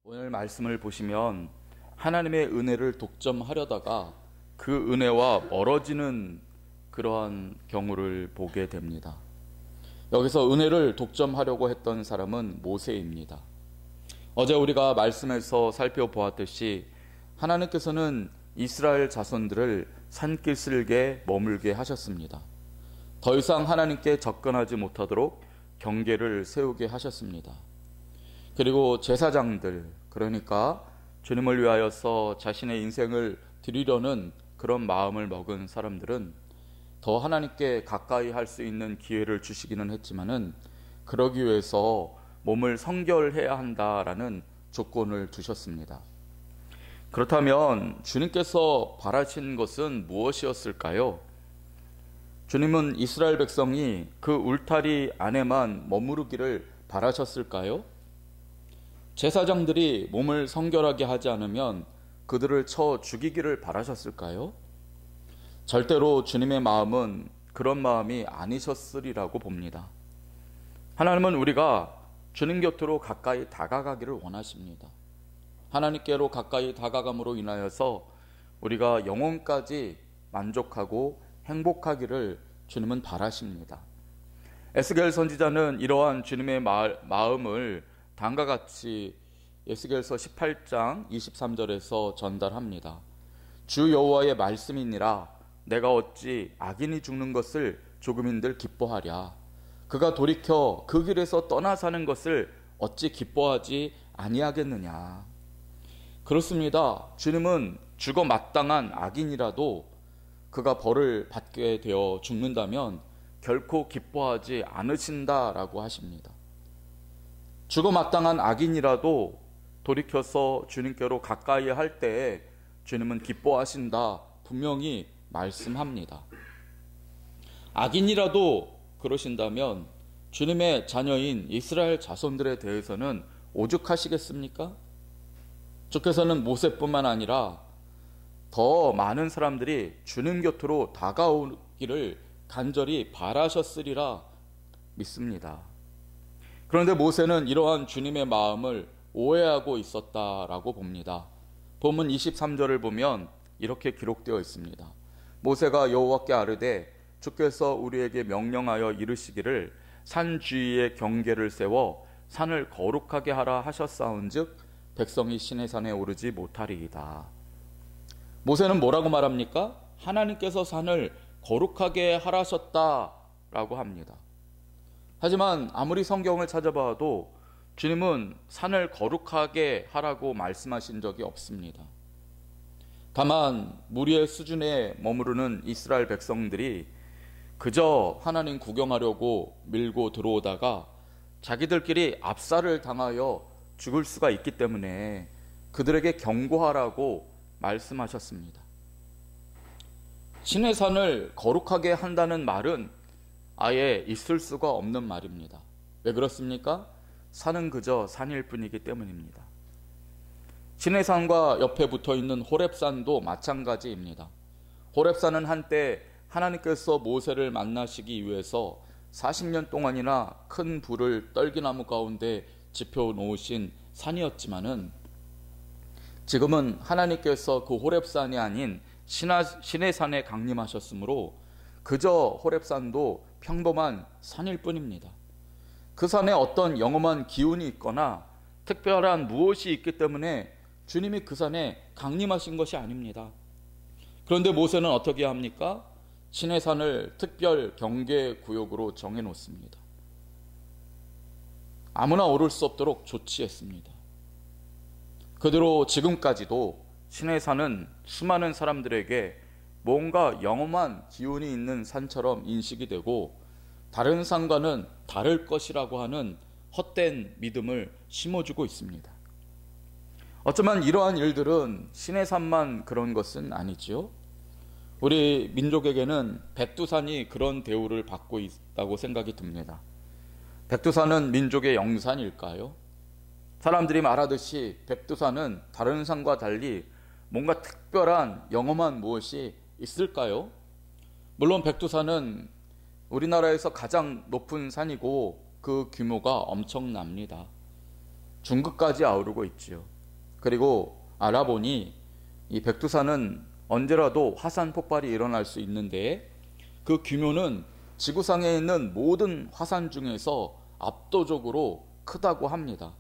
오늘 말씀을 보시면 하나님의 은혜를 독점하려다가 그 은혜와 멀어지는 그러한 경우를 보게 됩니다. 여기서 은혜를 독점하려고 했던 사람은 모세입니다. 어제 우리가 말씀에서 살펴보았듯이 하나님께서는 이스라엘 자손들을 산기슭에 머물게 하셨습니다. 더 이상 하나님께 접근하지 못하도록 경계를 세우게 하셨습니다. 그리고 제사장들, 그러니까 주님을 위하여서 자신의 인생을 드리려는 그런 마음을 먹은 사람들은 더 하나님께 가까이 할 수 있는 기회를 주시기는 했지만은 그러기 위해서 몸을 성결해야 한다라는 조건을 두셨습니다. 그렇다면 주님께서 바라신 것은 무엇이었을까요? 주님은 이스라엘 백성이 그 울타리 안에만 머무르기를 바라셨을까요? 제사장들이 몸을 성결하게 하지 않으면 그들을 쳐 죽이기를 바라셨을까요? 절대로 주님의 마음은 그런 마음이 아니셨으리라고 봅니다. 하나님은 우리가 주님 곁으로 가까이 다가가기를 원하십니다. 하나님께로 가까이 다가감으로 인하여서 우리가 영혼까지 만족하고 행복하기를 주님은 바라십니다. 에스겔 선지자는 이러한 주님의 마음을 다음과 같이 에스겔서 18장 23절에서 전달합니다. 주 여호와의 말씀이니라. 내가 어찌 악인이 죽는 것을 조금인들 기뻐하랴. 그가 돌이켜 그 길에서 떠나 사는 것을 어찌 기뻐하지 아니하겠느냐. 그렇습니다. 주님은 죽어 마땅한 악인이라도 그가 벌을 받게 되어 죽는다면 결코 기뻐하지 않으신다라고 하십니다. 죽어 마땅한 악인이라도 돌이켜서 주님께로 가까이 할 때에 주님은 기뻐하신다 분명히 말씀합니다. 악인이라도 그러신다면 주님의 자녀인 이스라엘 자손들에 대해서는 오죽하시겠습니까? 주께서는 모세뿐만 아니라 더 많은 사람들이 주님 곁으로 다가오기를 간절히 바라셨으리라 믿습니다. 그런데 모세는 이러한 주님의 마음을 오해하고 있었다라고 봅니다. 본문 23절을 보면 이렇게 기록되어 있습니다. 모세가 여호와께 아뢰되 주께서 우리에게 명령하여 이르시기를 산 주위에 경계를 세워 산을 거룩하게 하라 하셨사온즉 백성이 시내산에 오르지 못하리이다. 모세는 뭐라고 말합니까? 하나님께서 산을 거룩하게 하라셨다라고 합니다. 하지만 아무리 성경을 찾아봐도 주님은 산을 거룩하게 하라고 말씀하신 적이 없습니다. 다만 무리의 수준에 머무르는 이스라엘 백성들이 그저 하나님 구경하려고 밀고 들어오다가 자기들끼리 압살을 당하여 죽을 수가 있기 때문에 그들에게 경고하라고 말씀하셨습니다. 신의 산을 거룩하게 한다는 말은 아예 있을 수가 없는 말입니다. 왜 그렇습니까? 산은 그저 산일 뿐이기 때문입니다. 신의 산과 옆에 붙어있는 호렙산도 마찬가지입니다. 호렙산은 한때 하나님께서 모세를 만나시기 위해서 40년 동안이나 큰 불을 떨기나무 가운데 지펴 놓으신 산이었지만은 지금은 하나님께서 그 호렙산이 아닌 신의 산에 강림하셨으므로 그저 호렙산도 평범한 산일 뿐입니다. 그 산에 어떤 영험한 기운이 있거나 특별한 무엇이 있기 때문에 주님이 그 산에 강림하신 것이 아닙니다. 그런데 모세는 어떻게 합니까? 신의 산을 특별 경계 구역으로 정해 놓습니다. 아무나 오를 수 없도록 조치했습니다. 그대로 지금까지도 신의 산은 수많은 사람들에게 뭔가 영험한 기운이 있는 산처럼 인식이 되고 다른 산과는 다를 것이라고 하는 헛된 믿음을 심어주고 있습니다. 어쩌면 이러한 일들은 신의 산만 그런 것은 아니지요. 우리 민족에게는 백두산이 그런 대우를 받고 있다고 생각이 듭니다. 백두산은 민족의 영산일까요? 사람들이 말하듯이 백두산은 다른 산과 달리 뭔가 특별한 영험한 무엇이 있을까요? 물론 백두산은 우리나라에서 가장 높은 산이고 그 규모가 엄청납니다. 중국까지 아우르고 있지요. 그리고 알아보니 이 백두산은 언제라도 화산 폭발이 일어날 수 있는데 그 규모는 지구상에 있는 모든 화산 중에서 압도적으로 크다고 합니다.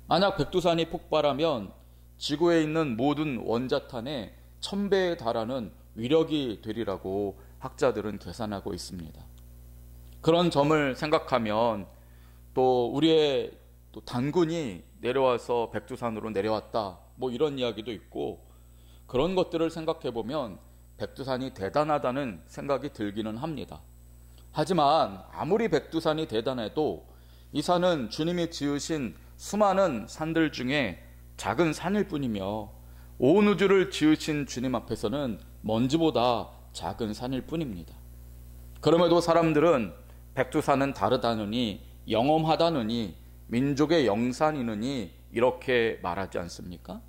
만약 백두산이 폭발하면 지구에 있는 모든 원자탄의 1000배에 달하는 위력이 되리라고 학자들은 계산하고 있습니다. 그런 점을 생각하면 또 우리의 또 단군이 내려와서 백두산으로 내려왔다, 뭐 이런 이야기도 있고, 그런 것들을 생각해 보면 백두산이 대단하다는 생각이 들기는 합니다. 하지만 아무리 백두산이 대단해도 이 산은 주님이 지으신 수많은 산들 중에 작은 산일 뿐이며 온 우주를 지으신 주님 앞에서는 먼지보다 작은 산일 뿐입니다. 그럼에도 사람들은 백두산은 다르다느니, 영험하다느니, 민족의 영산이느니 이렇게 말하지 않습니까?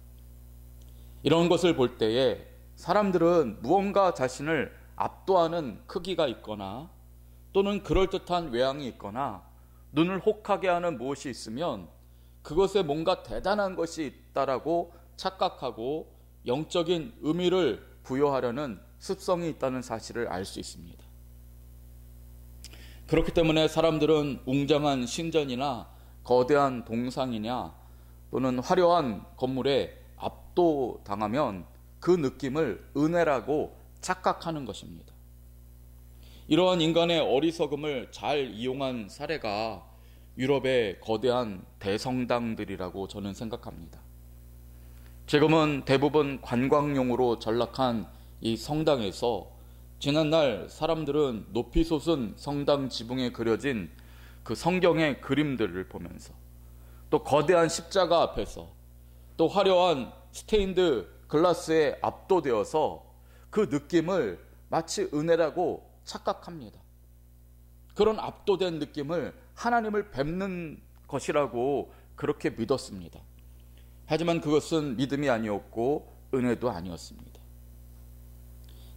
이런 것을 볼 때에 사람들은 무언가 자신을 압도하는 크기가 있거나 또는 그럴듯한 외양이 있거나 눈을 혹하게 하는 무엇이 있으면 그것에 뭔가 대단한 것이 있다라고 착각하고 영적인 의미를 부여하려는 습성이 있다는 사실을 알 수 있습니다. 그렇기 때문에 사람들은 웅장한 신전이나 거대한 동상이냐 또는 화려한 건물에 압도당하면 그 느낌을 은혜라고 착각하는 것입니다. 이러한 인간의 어리석음을 잘 이용한 사례가 유럽의 거대한 대성당들이라고 저는 생각합니다. 지금은 대부분 관광용으로 전락한 이 성당에서 지난날 사람들은 높이 솟은 성당 지붕에 그려진 그 성경의 그림들을 보면서 또 거대한 십자가 앞에서 또 화려한 스테인드 글라스에 압도되어서 그 느낌을 마치 은혜라고 착각합니다. 그런 압도된 느낌을 하나님을 뵙는 것이라고 그렇게 믿었습니다. 하지만 그것은 믿음이 아니었고 은혜도 아니었습니다.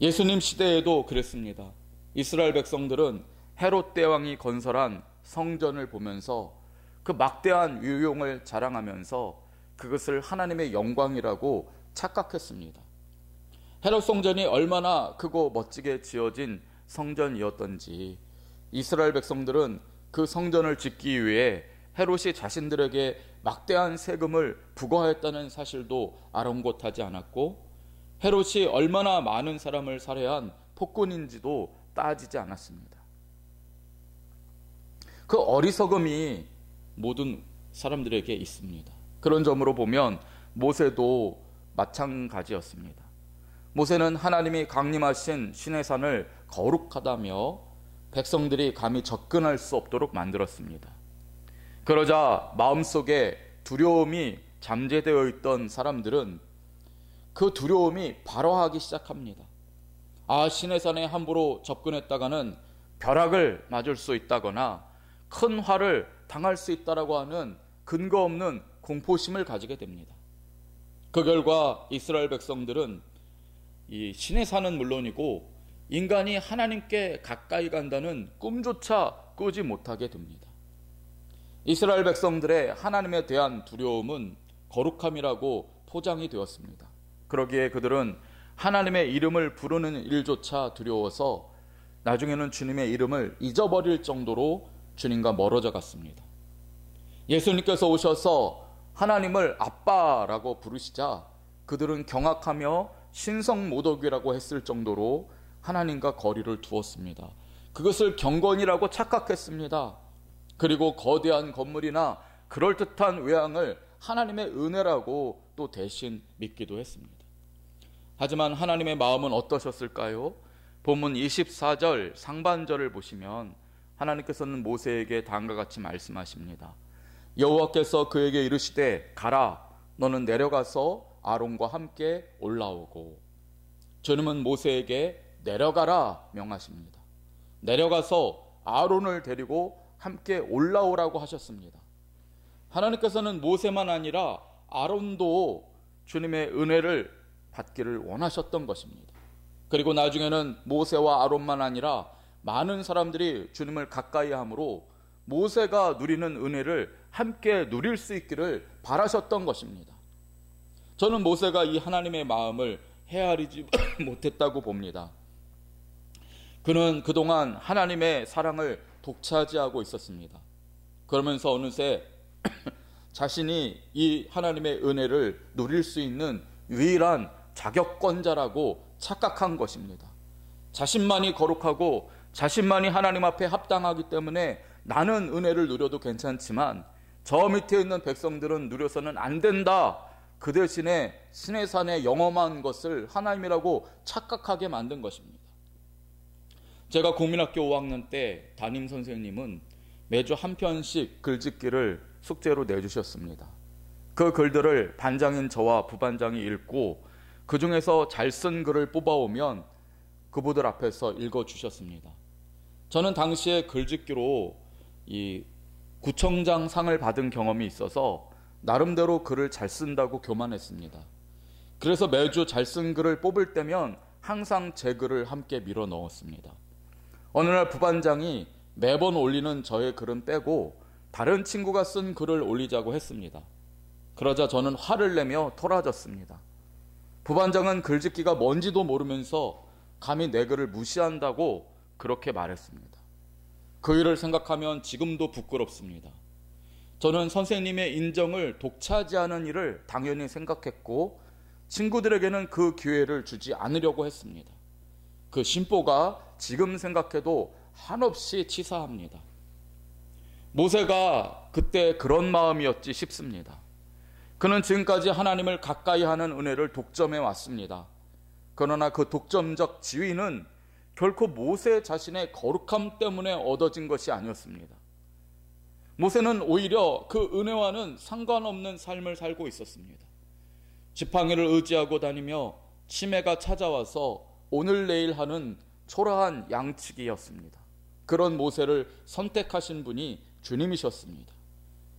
예수님 시대에도 그랬습니다. 이스라엘 백성들은 헤롯 대왕이 건설한 성전을 보면서 그 막대한 유용을 자랑하면서 그것을 하나님의 영광이라고 착각했습니다. 헤롯 성전이 얼마나 크고 멋지게 지어진 성전이었던지 이스라엘 백성들은 그 성전을 짓기 위해 헤롯이 자신들에게 막대한 세금을 부과했다는 사실도 아랑곳하지 않았고 헤롯이 얼마나 많은 사람을 살해한 폭군인지도 따지지 않았습니다. 그 어리석음이 모든 사람들에게 있습니다. 그런 점으로 보면 모세도 마찬가지였습니다. 모세는 하나님이 강림하신 시내산을 거룩하다며 백성들이 감히 접근할 수 없도록 만들었습니다. 그러자 마음속에 두려움이 잠재되어 있던 사람들은 그 두려움이 발화하기 시작합니다. 시내산에 함부로 접근했다가는 벼락을 맞을 수 있다거나 큰 화를 당할 수 있다라고 하는 근거 없는 공포심을 가지게 됩니다. 그 결과 이스라엘 백성들은 이 시내산은 물론이고 인간이 하나님께 가까이 간다는 꿈조차 꾸지 못하게 됩니다. 이스라엘 백성들의 하나님에 대한 두려움은 거룩함이라고 포장이 되었습니다. 그러기에 그들은 하나님의 이름을 부르는 일조차 두려워서 나중에는 주님의 이름을 잊어버릴 정도로 주님과 멀어져 갔습니다. 예수님께서 오셔서 하나님을 아빠라고 부르시자 그들은 경악하며 신성모독이라고 했을 정도로 하나님과 거리를 두었습니다. 그것을 경건이라고 착각했습니다. 그리고 거대한 건물이나 그럴듯한 외양을 하나님의 은혜라고 또 대신 믿기도 했습니다. 하지만 하나님의 마음은 어떠셨을까요? 본문 24절 상반절을 보시면 하나님께서는 모세에게 다음과 같이 말씀하십니다. 여호와께서 그에게 이르시되 가라 너는 내려가서 아론과 함께 올라오고. 주님은 모세에게 내려가라 명하십니다. 내려가서 아론을 데리고 함께 올라오라고 하셨습니다. 하나님께서는 모세만 아니라 아론도 주님의 은혜를 받기를 원하셨던 것입니다. 그리고 나중에는 모세와 아론만 아니라 많은 사람들이 주님을 가까이 함으로 모세가 누리는 은혜를 함께 누릴 수 있기를 바라셨던 것입니다. 저는 모세가 이 하나님의 마음을 헤아리지 못했다고 봅니다. 그는 그동안 하나님의 사랑을 독차지하고 있었습니다. 그러면서 어느새 자신이 이 하나님의 은혜를 누릴 수 있는 유일한 자격권자라고 착각한 것입니다. 자신만이 거룩하고 자신만이 하나님 앞에 합당하기 때문에 나는 은혜를 누려도 괜찮지만 저 밑에 있는 백성들은 누려서는 안 된다. 그 대신에 시내산에 영험한 것을 하나님이라고 착각하게 만든 것입니다. 제가 국민학교 5학년 때 담임 선생님은 매주 한 편씩 글짓기를 숙제로 내주셨습니다. 그 글들을 반장인 저와 부반장이 읽고 그 중에서 잘 쓴 글을 뽑아오면 그분들 앞에서 읽어주셨습니다. 저는 당시에 글짓기로 이 구청장 상을 받은 경험이 있어서 나름대로 글을 잘 쓴다고 교만했습니다. 그래서 매주 잘 쓴 글을 뽑을 때면 항상 제 글을 함께 밀어 넣었습니다. 어느 날 부반장이 매번 올리는 저의 글은 빼고 다른 친구가 쓴 글을 올리자고 했습니다. 그러자 저는 화를 내며 토라졌습니다. 부반장은 글짓기가 뭔지도 모르면서 감히 내 글을 무시한다고 그렇게 말했습니다. 그 일을 생각하면 지금도 부끄럽습니다. 저는 선생님의 인정을 독차지하는 일을 당연히 생각했고 친구들에게는 그 기회를 주지 않으려고 했습니다. 그 심보가 지금 생각해도 한없이 치사합니다. 모세가 그때 그런 마음이었지 싶습니다. 그는 지금까지 하나님을 가까이 하는 은혜를 독점해 왔습니다. 그러나 그 독점적 지위는 결코 모세 자신의 거룩함 때문에 얻어진 것이 아니었습니다. 모세는 오히려 그 은혜와는 상관없는 삶을 살고 있었습니다. 지팡이를 의지하고 다니며 치매가 찾아와서 오늘 내일 하는 초라한 양치기였습니다. 그런 모세를 선택하신 분이 주님이셨습니다.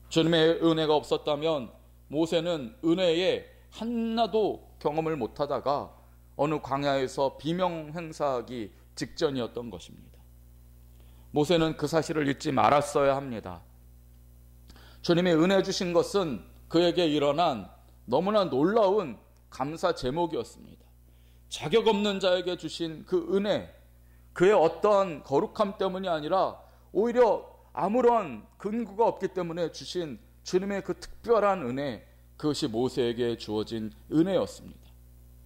주님의 은혜가 없었다면 모세는 은혜에 하나도 경험을 못하다가 어느 광야에서 비명 행사하기 직전이었던 것입니다. 모세는 그 사실을 잊지 말았어야 합니다. 주님이 은혜 주신 것은 그에게 일어난 너무나 놀라운 감사 제목이었습니다. 자격 없는 자에게 주신 그 은혜, 그의 어떠한 거룩함 때문이 아니라 오히려 아무런 근거가 없기 때문에 주신 주님의 그 특별한 은혜, 그것이 모세에게 주어진 은혜였습니다.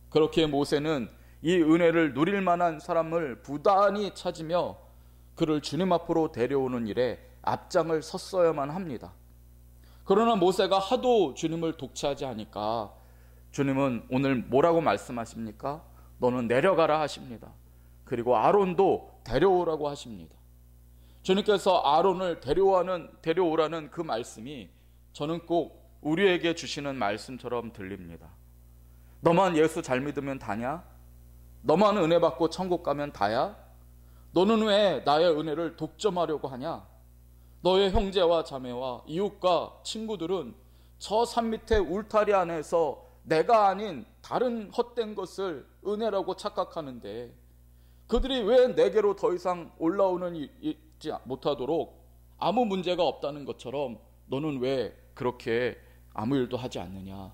그렇게 모세는 이 은혜를 누릴 만한 사람을 부단히 찾으며 그를 주님 앞으로 데려오는 일에 앞장을 섰어야만 합니다. 그러나 모세가 하도 주님을 독차지하니까 주님은 오늘 뭐라고 말씀하십니까? 너는 내려가라 하십니다. 그리고 아론도 데려오라고 하십니다. 주님께서 아론을 데려오라는 그 말씀이 저는 꼭 우리에게 주시는 말씀처럼 들립니다. 너만 예수 잘 믿으면 다냐? 너만 은혜 받고 천국 가면 다야? 너는 왜 나의 은혜를 독점하려고 하냐? 너의 형제와 자매와 이웃과 친구들은 저 산 밑에 울타리 안에서 내가 아닌 다른 헛된 것을 은혜라고 착각하는데 그들이 왜 내게로 더 이상 올라오는 있지 못하도록 아무 문제가 없다는 것처럼 너는 왜 그렇게 아무 일도 하지 않느냐?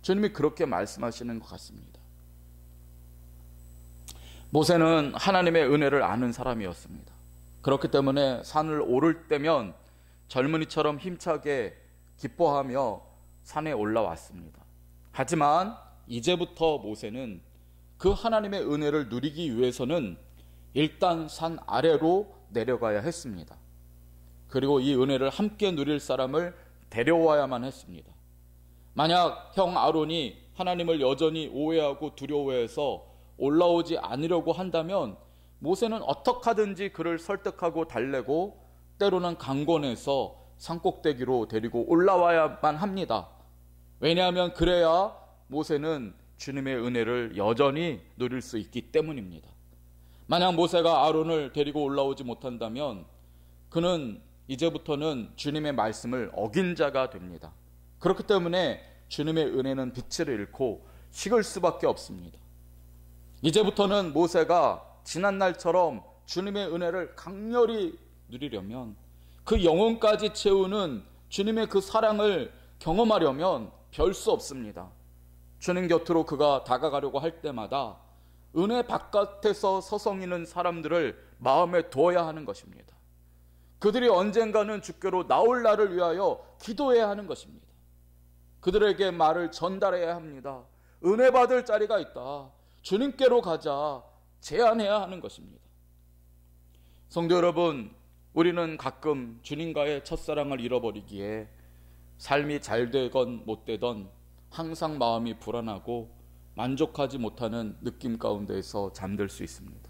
주님이 그렇게 말씀하시는 것 같습니다. 모세는 하나님의 은혜를 아는 사람이었습니다. 그렇기 때문에 산을 오를 때면 젊은이처럼 힘차게 기뻐하며 산에 올라왔습니다. 하지만 이제부터 모세는 그 하나님의 은혜를 누리기 위해서는 일단 산 아래로 내려가야 했습니다. 그리고 이 은혜를 함께 누릴 사람을 데려와야만 했습니다. 만약 형 아론이 하나님을 여전히 오해하고 두려워해서 올라오지 않으려고 한다면 모세는 어떻게 하든지 그를 설득하고 달래고 때로는 강권해서 산꼭대기로 데리고 올라와야만 합니다. 왜냐하면 그래야 모세는 주님의 은혜를 여전히 누릴 수 있기 때문입니다. 만약 모세가 아론을 데리고 올라오지 못한다면 그는 이제부터는 주님의 말씀을 어긴 자가 됩니다. 그렇기 때문에 주님의 은혜는 빛을 잃고 식을 수밖에 없습니다. 이제부터는 모세가 지난날처럼 주님의 은혜를 강렬히 누리려면 그 영혼까지 채우는 주님의 그 사랑을 경험하려면 별 수 없습니다. 주님 곁으로 그가 다가가려고 할 때마다 은혜 바깥에서 서성이는 사람들을 마음에 두어야 하는 것입니다. 그들이 언젠가는 주께로 나올 날을 위하여 기도해야 하는 것입니다. 그들에게 말을 전달해야 합니다. 은혜 받을 자리가 있다. 주님께로 가자. 제안해야 하는 것입니다. 성도 여러분, 우리는 가끔 주님과의 첫사랑을 잃어버리기에 삶이 잘 되건 못 되던 항상 마음이 불안하고 만족하지 못하는 느낌 가운데에서 잠들 수 있습니다.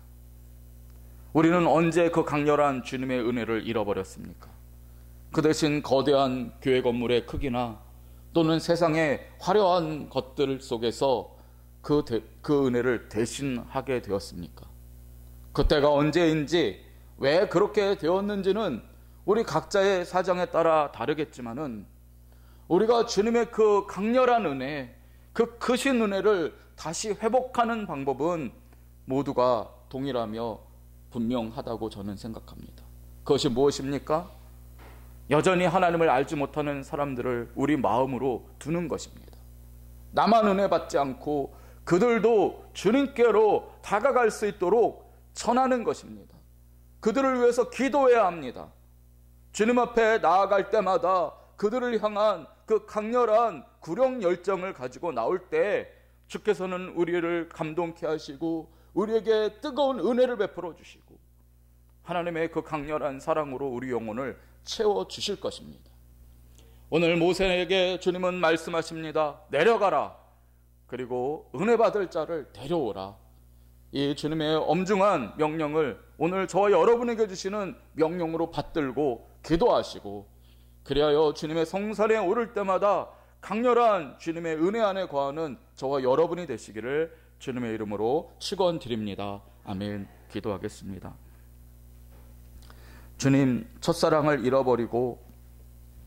우리는 언제 그 강렬한 주님의 은혜를 잃어버렸습니까? 그 대신 거대한 교회 건물의 크기나 또는 세상의 화려한 것들 속에서 그 은혜를 대신하게 되었습니까? 그때가 언제인지 왜 그렇게 되었는지는 우리 각자의 사정에 따라 다르겠지만은 우리가 주님의 그 강렬한 은혜, 그 크신 은혜를 다시 회복하는 방법은 모두가 동일하며 분명하다고 저는 생각합니다. 그것이 무엇입니까? 여전히 하나님을 알지 못하는 사람들을 우리 마음으로 두는 것입니다. 나만 은혜 받지 않고 그들도 주님께로 다가갈 수 있도록 전하는 것입니다. 그들을 위해서 기도해야 합니다. 주님 앞에 나아갈 때마다 그들을 향한 그 강렬한 구령 열정을 가지고 나올 때 주께서는 우리를 감동케 하시고 우리에게 뜨거운 은혜를 베풀어 주시고 하나님의 그 강렬한 사랑으로 우리 영혼을 채워주실 것입니다. 오늘 모세에게 주님은 말씀하십니다. 내려가라. 그리고 은혜 받을 자를 데려오라. 이 주님의 엄중한 명령을 오늘 저와 여러분에게 주시는 명령으로 받들고 기도하시고 그리하여 주님의 성산에 오를 때마다 강렬한 주님의 은혜 안에 거하는 저와 여러분이 되시기를 주님의 이름으로 축원드립니다. 아멘. 기도하겠습니다. 주님, 첫사랑을 잃어버리고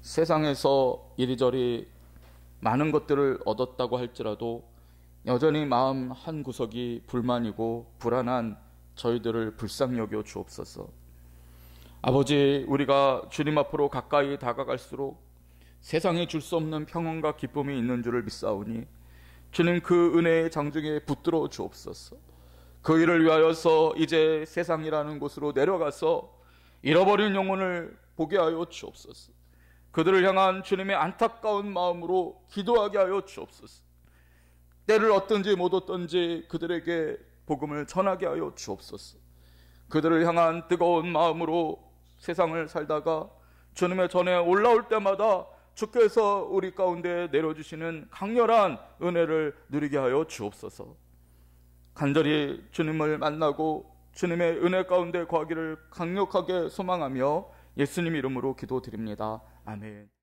세상에서 이리저리 많은 것들을 얻었다고 할지라도 여전히 마음 한 구석이 불만이고 불안한 저희들을 불쌍히 여겨 주옵소서. 아버지, 우리가 주님 앞으로 가까이 다가갈수록 세상에 줄 수 없는 평안과 기쁨이 있는 줄을 믿사오니 주님 그 은혜의 장중에 붙들어 주옵소서. 그 일을 위하여서 이제 세상이라는 곳으로 내려가서 잃어버린 영혼을 보게 하여 주옵소서. 그들을 향한 주님의 안타까운 마음으로 기도하게 하여 주옵소서. 때를 얻든지 못 얻든지 그들에게 복음을 전하게 하여 주옵소서. 그들을 향한 뜨거운 마음으로 세상을 살다가 주님의 전에 올라올 때마다 주께서 우리 가운데 내려주시는 강렬한 은혜를 누리게 하여 주옵소서. 간절히 주님을 만나고 주님의 은혜 가운데 거하기를 강력하게 소망하며 예수님 이름으로 기도드립니다. 아멘.